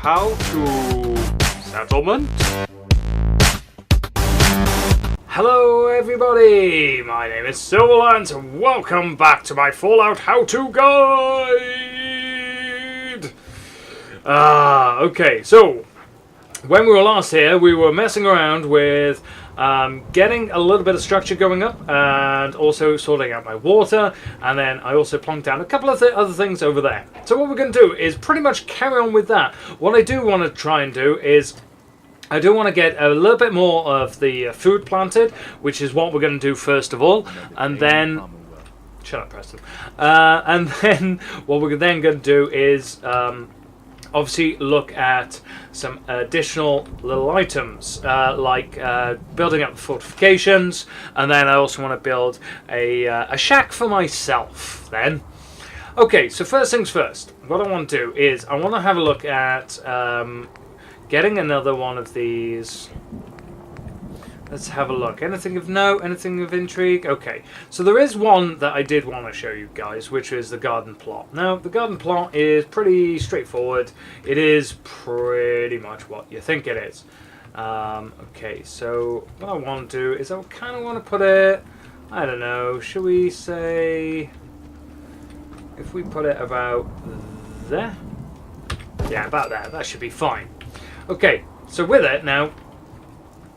how to settlement. Hello everybody, my name is Silverlance and welcome back to my Fallout how-to guide. Okay, so when we were last here, we were messing around with getting a little bit of structure going up and also sorting out my water, and then I also plonked down a couple of other things over there. So what we're going to do is pretty much carry on with that. What I do want to try and do is I do want to get a little bit more of the food planted, which is what we're going to do first of all, and then shut up, Preston. And then what we're then going to do is obviously look at some additional little items like building up the fortifications, and then I also want to build a shack for myself then. Okay, so first things first, what I want to do is I want to have a look at getting another one of these. Let's have a look. Anything of note? Anything of intrigue? Okay, so there is one that I did want to show you guys, which is the garden plot. Now, the garden plot is pretty straightforward. It is pretty much what you think it is. Okay, so what I want to do is I kind of want to put it, I don't know, should we say, if we put it about there? Yeah, about there. That should be fine. Okay, so with it now,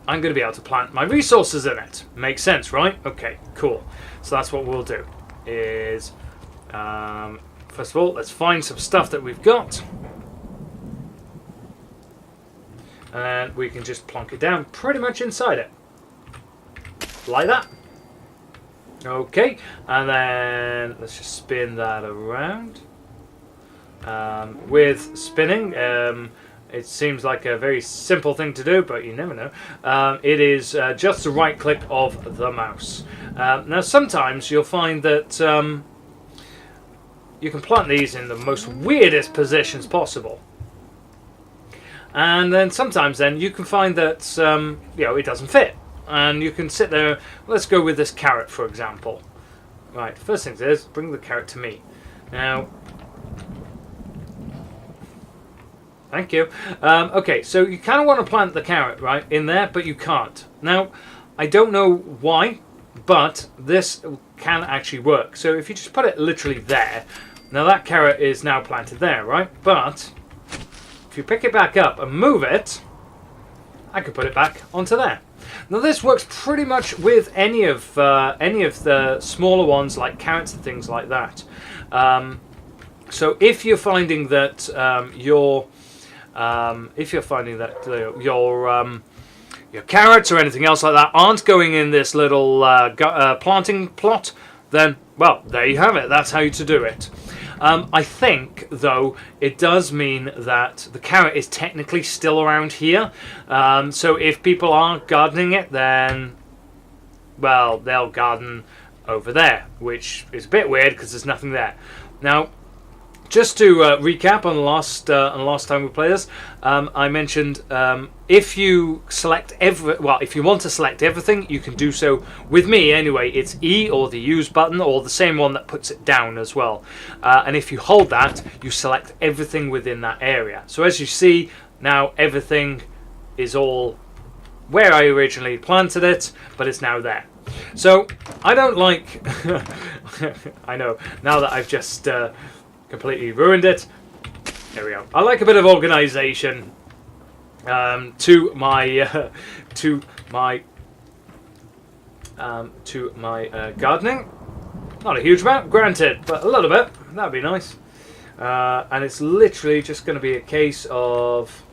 I'm going to be able to plant my resources in it. Makes sense, right? Okay, cool. So that's what we'll do. Is first of all, let's find some stuff that we've got, and we can just plonk it down pretty much inside it, like that. Okay, and then let's just spin that around. With spinning, it seems like a very simple thing to do, but you never know. It is just the right click of the mouse. Now sometimes you'll find that you can plant these in the most weirdest positions possible. And then sometimes then you can find that it doesn't fit. And you can sit there, let's go with this carrot for example. Right, first thing is, bring the carrot to me. Now, thank you. Okay, so you kind of want to plant the carrot right in there, but you can't. Now, I don't know why, but this can actually work. So if you just put it literally there, now that carrot is now planted there, right? But if you pick it back up and move it, I could put it back onto there. Now this works pretty much with any of the smaller ones like carrots and things like that. So if you're finding that your carrots or anything else like that aren't going in this little planting plot, then, well, there you have it. That's how to do it. I think, though, it does mean that the carrot is technically still around here. So if people are gardening it, then, well, they'll garden over there, which is a bit weird because there's nothing there. Now, just to recap on the last time we played this, I mentioned if you select if you want to select everything, you can do so. With me anyway, it's E or the use button, or the same one that puts it down as well. And if you hold that, you select everything within that area. So as you see now, everything is all where I originally planted it, but it's now there. So I don't like. I know now that I've just completely ruined it. There we go. I like a bit of organisation to my gardening. Not a huge amount, granted, but a little bit. That'd be nice. And it's literally just going to be a case of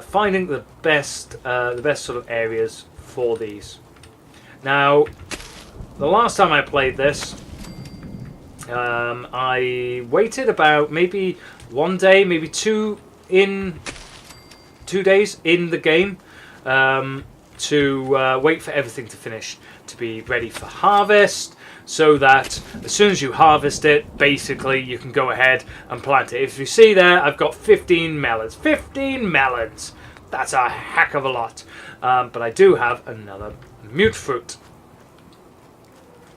finding the best sort of areas for these. Now, the last time I played this, I waited about maybe 1 day, maybe 2 days in the game to wait for everything to finish, to be ready for harvest, so that as soon as you harvest it, basically you can go ahead and plant it. If you see there, I've got 15 melons. 15 melons! That's a heck of a lot. But I do have another mute fruit,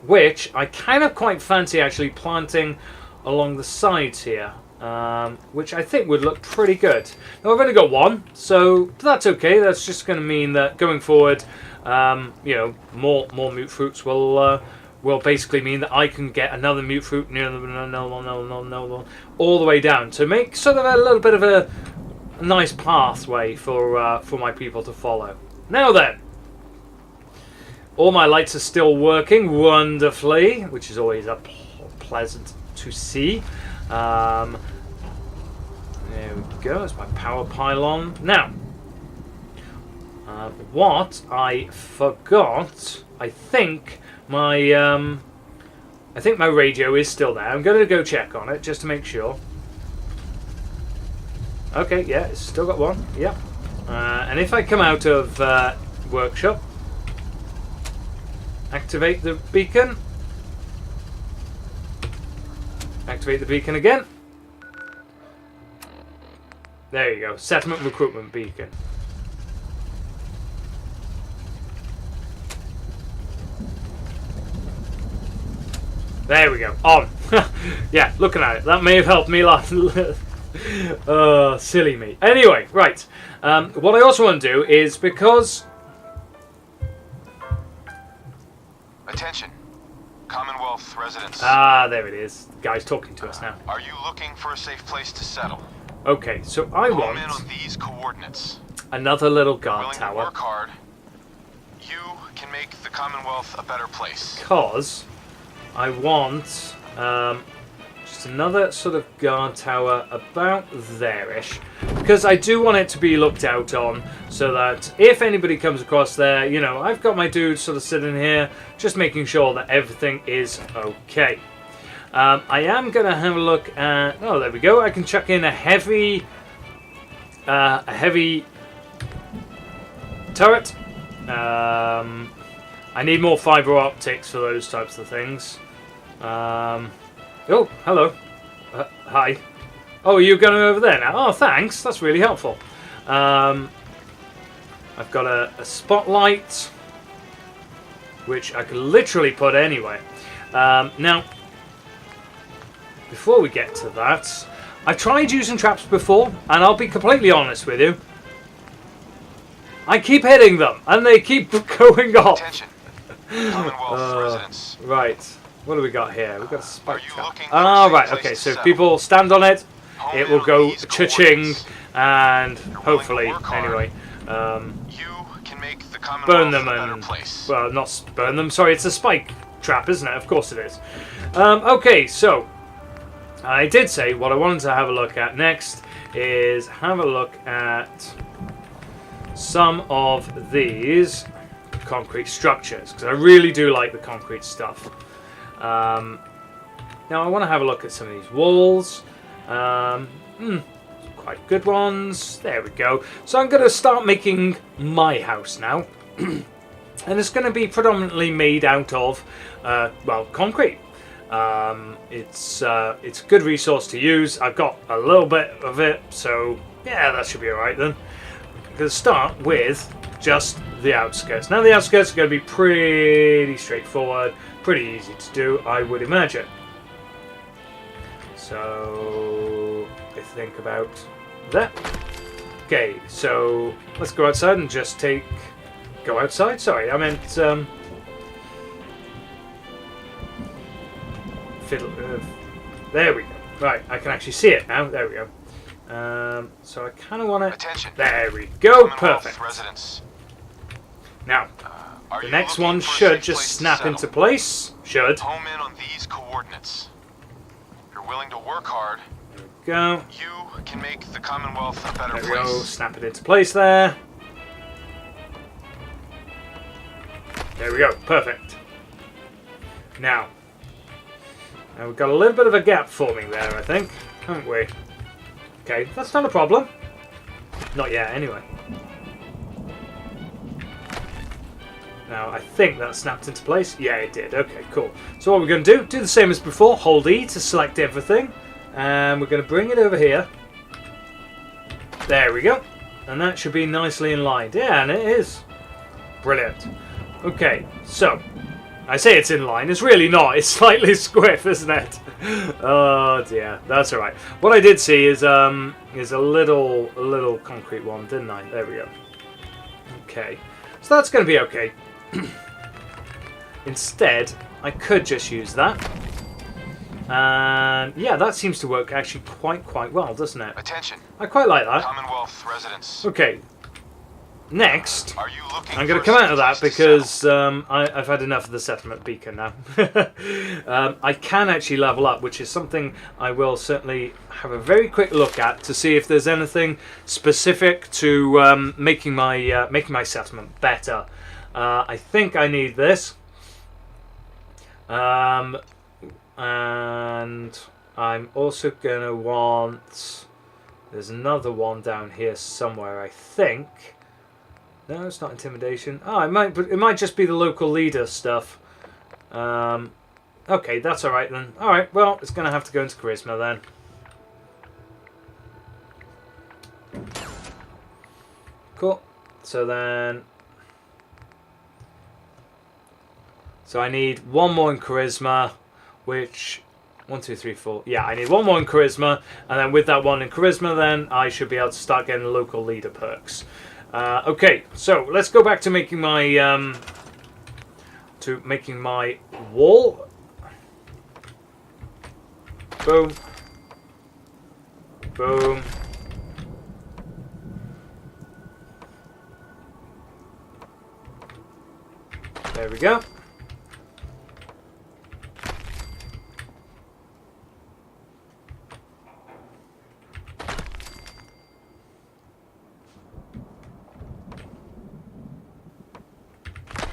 which I kind of quite fancy actually planting along the sides here. which I think would look pretty good. Now I've only got one, so that's okay. That's just going to mean that going forward, you know, more mute fruits will basically mean that I can get another mute fruit all the way down to make sort of a little bit of a nice pathway for my people to follow. Now then, all my lights are still working wonderfully, which is always pleasant to see. There we go. It's my power pylon. Now, what I forgot, I think my radio is still there. I'm going to go check on it just to make sure. Okay, yeah, it's still got one. Yep. And if I come out of workshop, activate the beacon. Activate the beacon again. There you go. Settlement recruitment beacon. There we go. On. Yeah, looking at it. That may have helped me last. Silly me. Anyway, right. What I also want to do is because... Attention. Commonwealth residents. Ah, there it is. The guy's talking to us now. Are you looking for a safe place to settle? Okay, so I want... Home in on these coordinates. Another little guard Willing tower. to work hard. You can make the Commonwealth a better place. Because I want just another sort of guard tower about there-ish. Because I do want it to be looked out on so that if anybody comes across there, you know, I've got my dude sort of sitting here just making sure that everything is okay. I am going to have a look at... Oh, there we go. I can chuck in a heavy turret. I need more fiber optics for those types of things. Oh, hello. Hi. Oh, are you going over there now? Oh, thanks. That's really helpful. I've got a spotlight, which I could literally put anywhere. Now, before we get to that, I've tried using traps before, and I'll be completely honest with you. I keep hitting them, and they keep going off. Attention. Commonwealth residents. Right. What do we got here? We've got a spike trap. looking for Ah, a safe right. place Okay, to so if settle? people stand on it, Home it in will on go these cha-ching, coordinates. and You're willing to hopefully, work hard. anyway, You can make the burn Commonwealth them a better and... place. Well, not burn them. Sorry, it's a spike trap, isn't it? Of course it is. Okay, so I did say what I wanted to have a look at next is have a look at some of these concrete structures, because I really do like the concrete stuff. Now I want to have a look at some of these walls. Quite good ones. There we go. So I'm going to start making my house now. And it's going to be predominantly made out of, well, concrete. It's a good resource to use. I've got a little bit of it, so yeah, that should be alright then. I'm going to start with just the outskirts. Now the outskirts are going to be pretty straightforward, pretty easy to do, I would imagine. So I think about that. Okay, so let's go outside and just go outside. Sorry, I meant fiddle. There we go. Right, I can actually see it now. There we go. So I kind of want to. Attention. There we go. Commonwealth Perfect. residents. Now, Are the you next looking one for a should safe just place to snap settle? into place. Should. Home in on these coordinates. If you're willing to work hard, There we go. you can make the Commonwealth a better There we go. place. Snap it into place there. There we go. Perfect. Now we've got a little bit of a gap forming there, I think, haven't we? Okay, that's not a problem. Not yet, anyway. Now, I think that snapped into place. Yeah, it did. Okay, cool. So what we're going to do the same as before. Hold E to select everything. And we're going to bring it over here. There we go. And that should be nicely in line. Yeah, and it is. Brilliant. Okay, so I say it's in line. It's really not. It's slightly squiff, isn't it? Oh dear. That's all right. What I did see is a little concrete one, didn't I? There we go. Okay. So that's going to be okay. Instead, I could just use that. And yeah, that seems to work actually quite well, doesn't it? Attention. I quite like that. Commonwealth residents. Okay. Next, Are you looking I'm going to for come out of that a place to because settle? I've had enough of the settlement beacon now. I can actually level up, which is something I will certainly have a very quick look at to see if there's anything specific to making my settlement better. I think I need this, and I'm also going to want. There's another one down here somewhere, I think. No, it's not intimidation. Oh, it might just be the local leader stuff. Okay, that's all right then. All right, well, it's going to have to go into charisma then. Cool. So I need one more in charisma, which 1, 2, 3, 4. Yeah, I need one more in charisma, and then with that one in charisma, then I should be able to start getting local leader perks. Okay, so let's go back to making my wall. Boom. Boom. There we go.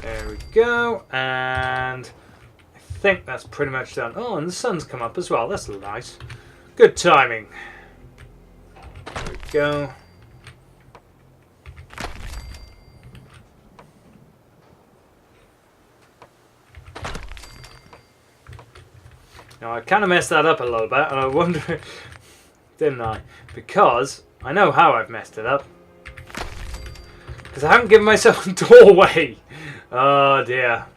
There we go, and I think that's pretty much done. Oh, and the sun's come up as well. That's nice. Good timing. There we go. Now, I kind of messed that up a little bit, and I wonder, didn't I? Because I know how I've messed it up. Because I haven't given myself a doorway. Oh dear.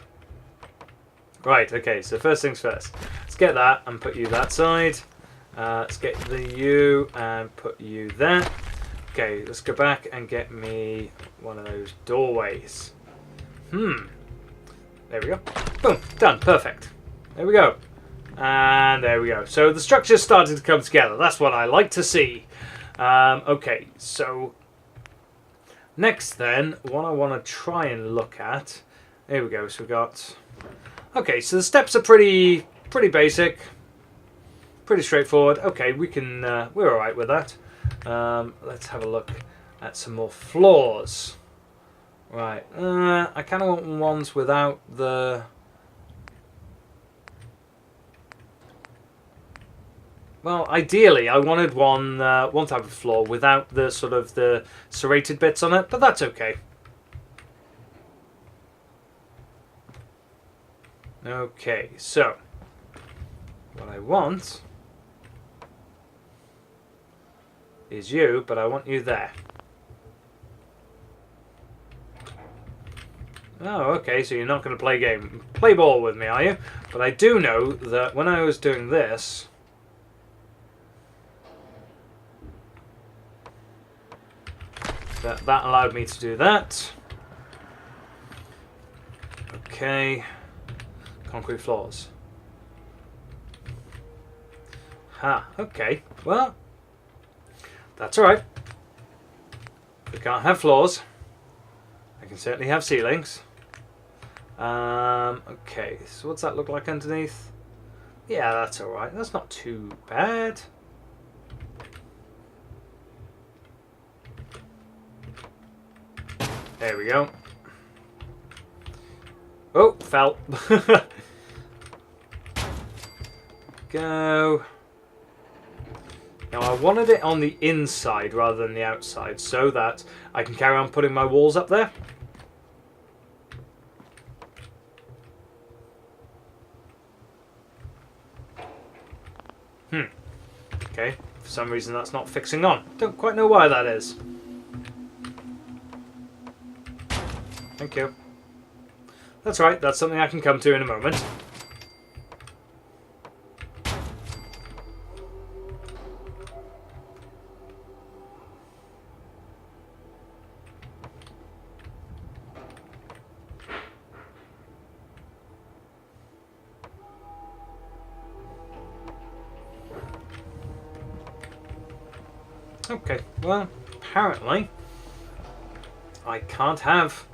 Right, okay, so first things first. Let's get that and put you that side. Let's get you and put you there. Okay, let's go back and get me one of those doorways. There we go. Boom, done, perfect. There we go. And there we go. So the structure's starting to come together. That's what I like to see. Okay, so next then, what I want to try and look at. There we go. So we got. Okay, so the steps are pretty basic, pretty straightforward. Okay, we can. We're all right with that. Let's have a look at some more floors. Right. I kind of want ones without the. Well, ideally, I wanted one type of floor without the sort of the serrated bits on it, but that's okay. Okay, so what I want is you, but I want you there. Oh, okay, so you're not going to play ball with me, are you? But I do know that when I was doing this, that allowed me to do that. Okay. Concrete floors. Okay. Well, that's alright. We can't have floors. I can certainly have ceilings. Okay, so what's that look like underneath? Yeah, that's alright. That's not too bad. There we go. Oh, fell. Go. Now I wanted it on the inside rather than the outside so that I can carry on putting my walls up there. Okay, for some reason that's not fixing on. Don't quite know why that is. Thank you. That's right, that's something I can come to in a moment. Okay, well, apparently I can't have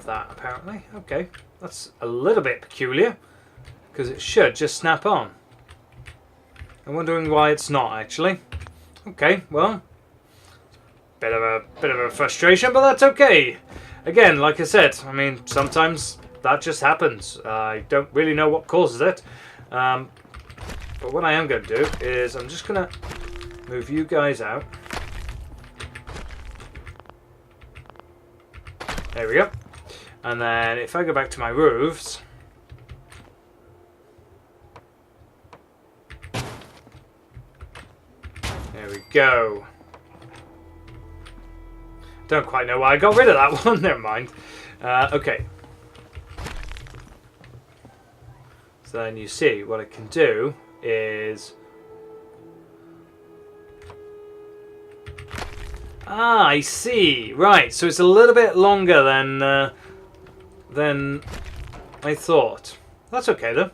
that, apparently. Okay, that's a little bit peculiar, because it should just snap on. I'm wondering why it's not, actually. Okay, well, bit of a frustration, but that's okay. Again, like I said, I mean, sometimes that just happens. I don't really know what causes it. But what I am going to do is I'm just going to move you guys out. There we go. And then if I go back to my roofs, there we go. Don't quite know why I got rid of that one. Never mind. Okay. So then you see what I can do is... Ah, I see. Right, so it's a little bit longer than I thought. That's okay though.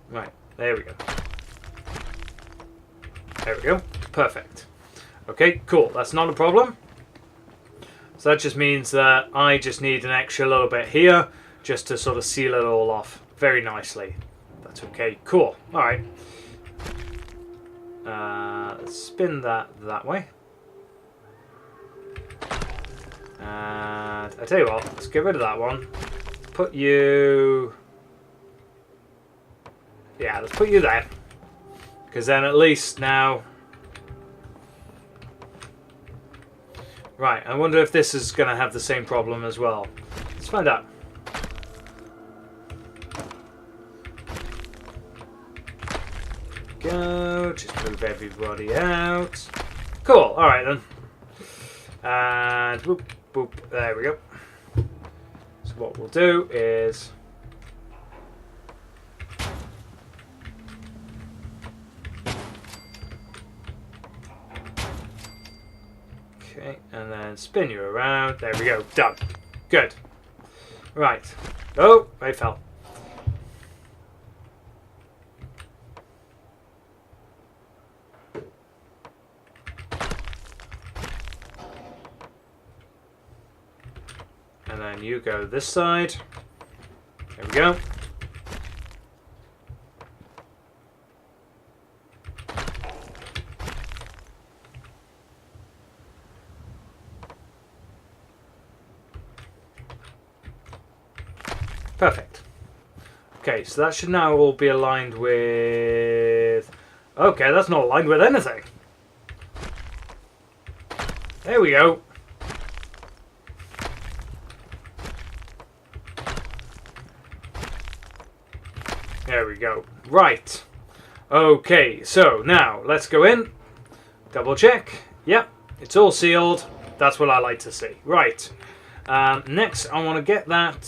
Right, there we go. There we go. Perfect. Okay, cool. That's not a problem. So that just means that I just need an extra little bit here just to sort of seal it all off very nicely. That's okay. Cool. All right. Let's spin that way. And I tell you what, let's get rid of that one. Put you... Yeah, let's put you there. Because then at least now... Right, I wonder if this is going to have the same problem as well. Let's find out. Go, just move everybody out. Cool, alright then. And whoop, boop, there we go. So what we'll do is... Okay, and then spin you around. There we go, done. Good. Right. Oh, I fell. And then you go this side. There we go. Perfect. Okay, so that should now all be aligned with... Okay, that's not aligned with anything. There we go. There we go. Right. Okay, so now let's go in. Double check. Yep, it's all sealed. That's what I like to see. Right. Next, I want to get that...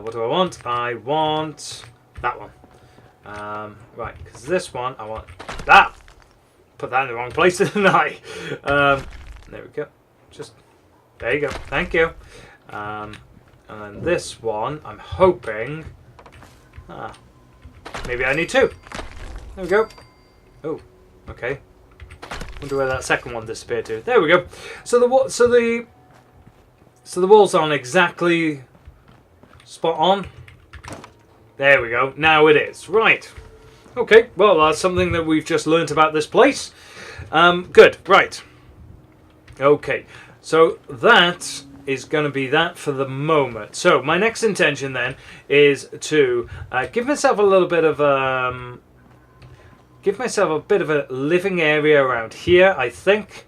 what do I want? I want that one. Right, because this one, I want that. Put that in the wrong place, didn't I? There we go. Just, there you go. Thank you. And then this one, I'm hoping... maybe I need two. There we go. Oh, okay. Wonder where that second one disappeared to. There we go. So the walls aren't exactly... spot on. There we go. Now it is. Right. Okay. Well, that's something that we've just learnt about this place. Good. Right. Okay. So that is going to be that for the moment. So my next intention then is to give myself a little bit of a living area around here. I think.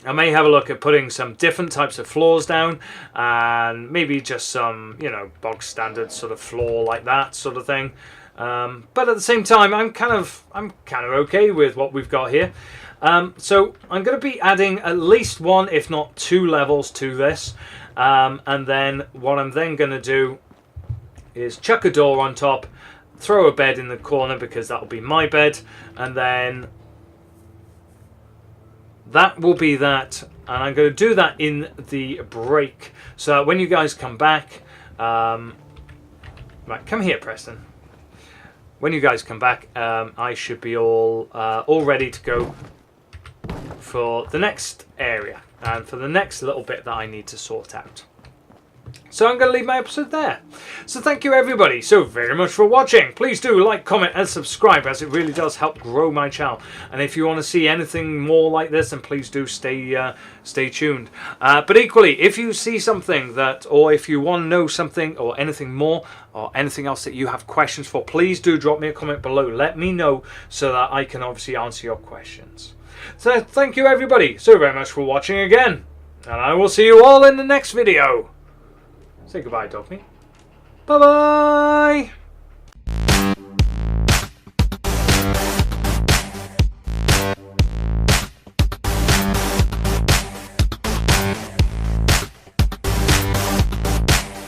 I may have a look at putting some different types of floors down, and maybe just some, you know, bog standard sort of floor like that sort of thing. But at the same time, I'm kind of okay with what we've got here. So I'm going to be adding at least 1, if not 2 levels to this, and then what I'm then going to do is chuck a door on top, throw a bed in the corner because that'll be my bed, and then that will be that. And I'm going to do that in the break, so that when you guys come back, right, come here, Preston. When you guys come back, I should be all ready to go for the next area and for the next little bit that I need to sort out. So I'm going to leave my episode there. So thank you everybody so very much for watching. Please do like, comment and subscribe, as it really does help grow my channel. And if you want to see anything more like this, then please do stay tuned. But equally, if you see something that, or if you want to know something or anything more or anything else that you have questions for, please do drop me a comment below. Let me know so that I can obviously answer your questions. So thank you everybody so very much for watching again. And I will see you all in the next video. Say goodbye, Dogme. Bye-bye!